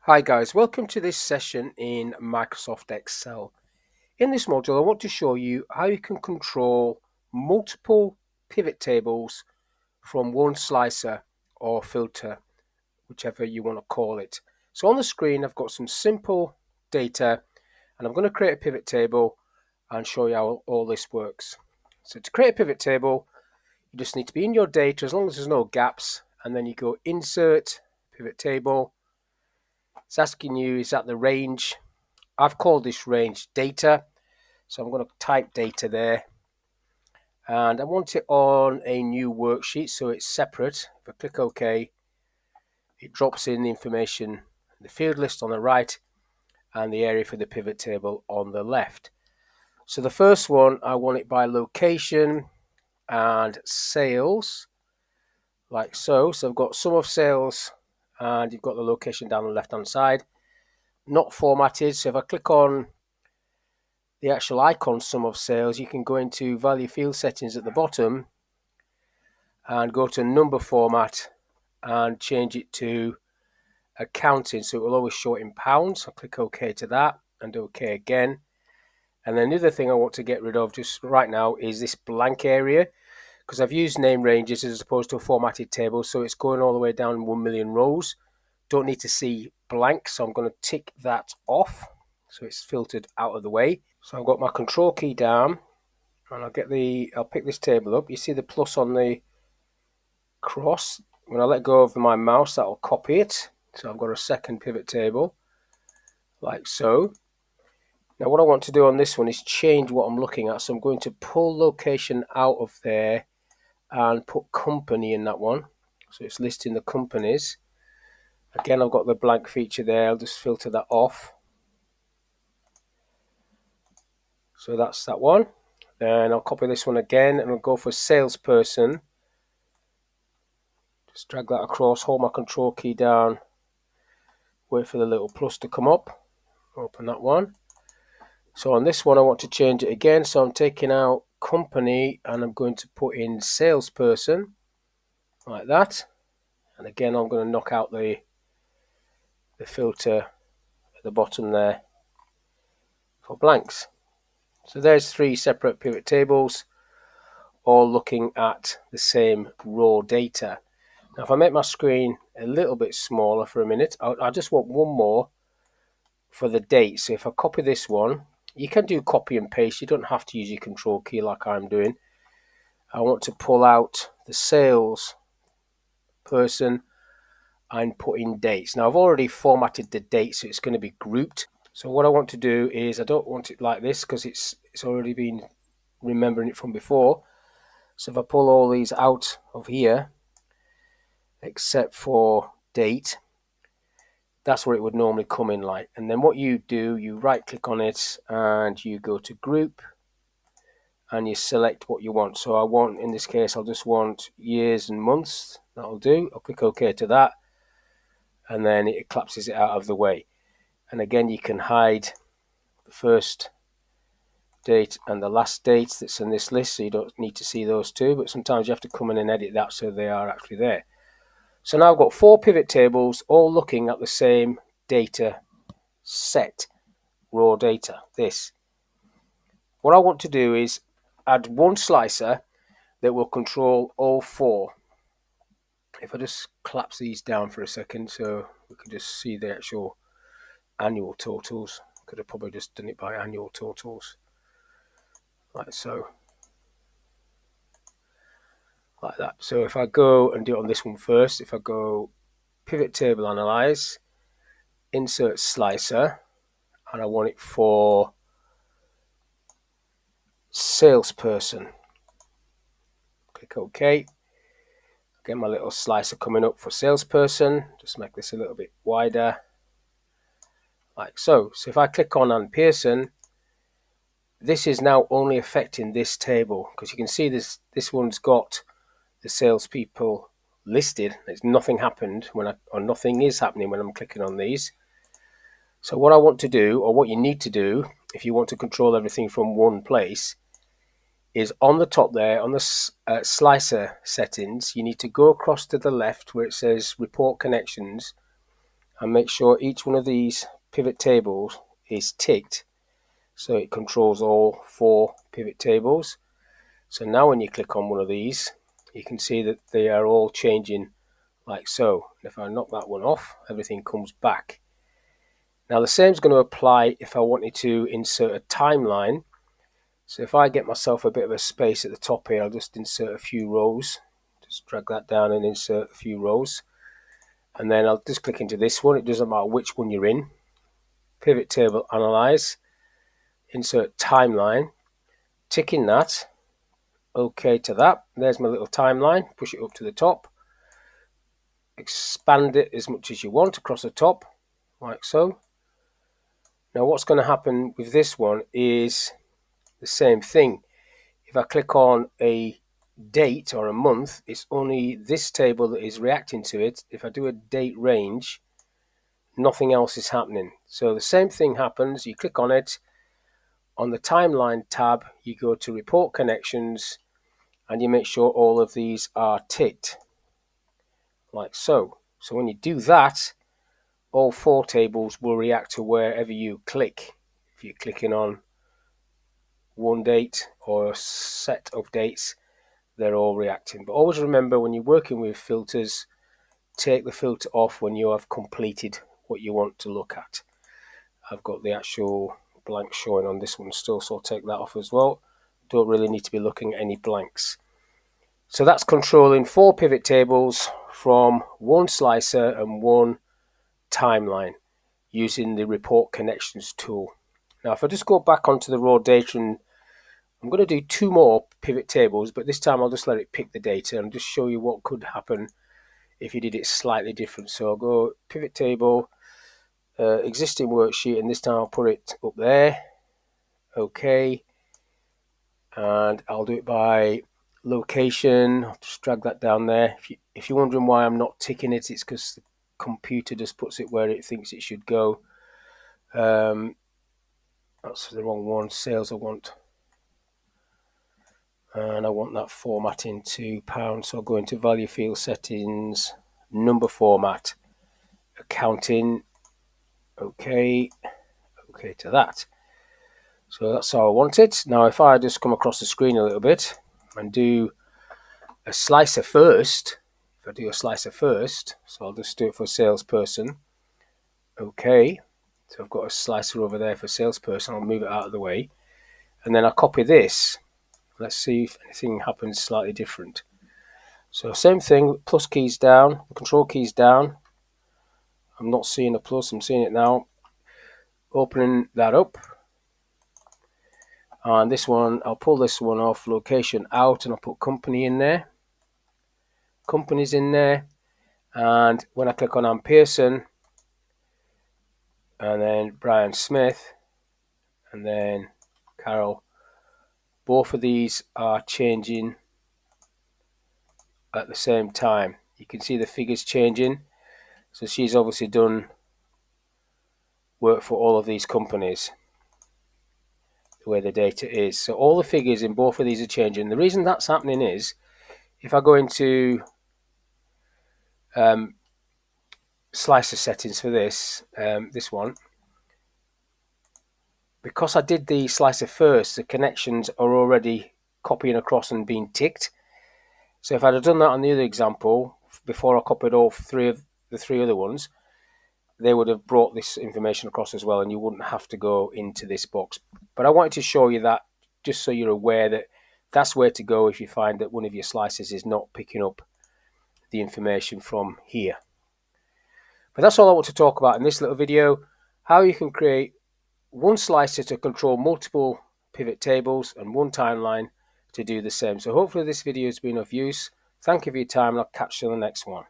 Hi guys, welcome to this session in Microsoft Excel. In this module I want to show you how you can control multiple pivot tables from one slicer or filter, whichever you want to call it. So on the screen I've got some simple data and I'm going to create a pivot table and show you how all this works. So to create a pivot table you just need to be in your data as long as there's no gaps, and then you go insert pivot table. It's asking you, is that the range? I've called this range data, so I'm going to type data there, and I want it on a new worksheet so it's separate. If I click OK, it drops in the information, the field list on the right and the area for the pivot table on the left. So the first one, I want it by location and sales, like so. So I've got sum of sales and you've got the location down the left hand side, not formatted. So if I click on the actual icon sum of sales, you can go into value field settings at the bottom and go to number format and change it to accounting, so it will always show it in pounds. I'll click OK to that and OK again. And then the other thing I want to get rid of just right now is this blank area, because I've used name ranges as opposed to a formatted table, so it's going all the way down 1 million rows. Don't need to see blank, so I'm going to tick that off so it's filtered out of the way. So I've got my control key down and I'll pick this table up. You see the plus on the cross. When I let go of my mouse, that'll copy it. So I've got a second pivot table, like so. Now what I want to do on this one is change what I'm looking at. So I'm going to pull location out of there and put company in that one. So it's listing the companies. Again, I've got the blank feature there. I'll just filter that off. So that's that one. Then I'll copy this one again and I'll go for salesperson. Just drag that across, hold my control key down, wait for the little plus to come up, open that one. So on this one I want to change it again, so I'm taking out company and I'm going to put in salesperson, like that. And again I'm going to knock out the filter at the bottom there for blanks. So there's three separate pivot tables, all looking at the same raw data. Now if I make my screen a little bit smaller for a minute, I just want one more for the date. So if I copy this one, you can do copy and paste. You don't have to use your control key like I'm doing. I want to pull out the sales person and put in dates. Now I've already formatted the date, so it's going to be grouped. So what I want to do is, I don't want it like this because it's already been remembering it from before. So if I pull all these out of here, except for date, that's where it would normally come in like. And then what you do, you right click on it and you go to group and you select what you want. So I want, in this case, I'll just want years and months. That'll do. I'll click OK to that and then it collapses it out of the way. And again, you can hide the first date and the last date that's in this list, so you don't need to see those two, but sometimes you have to come in and edit that so they are actually there. So now I've got four pivot tables all looking at the same data set, raw data, this. What I want to do is add one slicer that will control all four. If I just collapse these down for a second so we can just see the actual annual totals. Could have probably just done it by annual totals, like so, like that. So if I go and do it on this one first, if I go pivot table analyze, insert slicer, and I want it for salesperson, click OK. Get my little slicer coming up for salesperson. Just make this a little bit wider, like so. So if I click on Ann Pearson, this is now only affecting this table because you can see this one's got the salespeople listed. There's nothing happened or nothing is happening when I'm clicking on these. So what I want to do, or what you need to do if you want to control everything from one place, is on the top there, on the slicer settings, you need to go across to the left where it says report connections and make sure each one of these pivot tables is ticked so it controls all 4 pivot tables. So now when you click on one of these, you can see that they are all changing like so. And if I knock that one off, everything comes back. Now the same is going to apply if I wanted to insert a timeline. So if I get myself a bit of a space at the top here, I'll just insert a few rows. Just drag that down and insert a few rows. And then I'll just click into this one. It doesn't matter which one you're in. Pivot table, analyze, insert timeline, ticking that. OK to that. There's my little timeline. Push it up to the top. Expand it as much as you want across the top, like so. Now what's going to happen with this one is the same thing. If I click on a date or a month, it's only this table that is reacting to it. If I do a date range, nothing else is happening. So the same thing happens. You click on it. On the timeline tab, you go to report connections and you make sure all of these are ticked like so. So when you do that, all 4 tables will react to wherever you click. If you're clicking on one date or a set of dates, they're all reacting. But always remember, when you're working with filters, take the filter off when you have completed what you want to look at. I've got the actual blank showing on this one still, so I'll take that off as well. Don't really need to be looking at any blanks. So that's controlling 4 pivot tables from one slicer and one timeline using the report connections tool. Now if I just go back onto the raw data, and I'm going to do 2 more pivot tables, but this time I'll just let it pick the data and just show you what could happen if you did it slightly different. So I'll go pivot table, existing worksheet, and this time I'll put it up there. OK, and I'll do it by location. I'll just drag that down there. If you're wondering why I'm not ticking it, it's because the computer just puts it where it thinks it should go. That's the wrong one. Sales I want, and I want that formatting to pound. So I'll go into value field settings, number format, accounting. OK to that. So that's how I want it. Now if I just come across the screen a little bit and do a slicer first, so I'll just do it for salesperson. OK, so I've got a slicer over there for salesperson. I'll move it out of the way, and then I'll copy this. Let's see if anything happens slightly different. So same thing, plus keys down, control keys down. I'm not seeing a plus, I'm seeing it now. Opening that up. And this one, I'll pull this one off, location out, and I'll put company in there. Companies in there. And when I click on Ann Pearson, and then Brian Smith, and then Carol, both of these are changing at the same time. You can see the figures changing. So she's obviously done work for all of these companies, the way the data is. So all the figures in both of these are changing. The reason that's happening is, if I go into slicer settings for this one, because I did the slicer first, the connections are already copying across and being ticked. So if I'd have done that on the other example before I copied all the 3 other ones, they would have brought this information across as well, and you wouldn't have to go into this box. But I wanted to show you that just so you're aware that that's where to go if you find that one of your slices is not picking up the information from here. But that's all I want to talk about in this little video: how you can create one slicer to control multiple pivot tables and one timeline to do the same. So hopefully this video has been of use. Thank you for your time, and I'll catch you on the next one.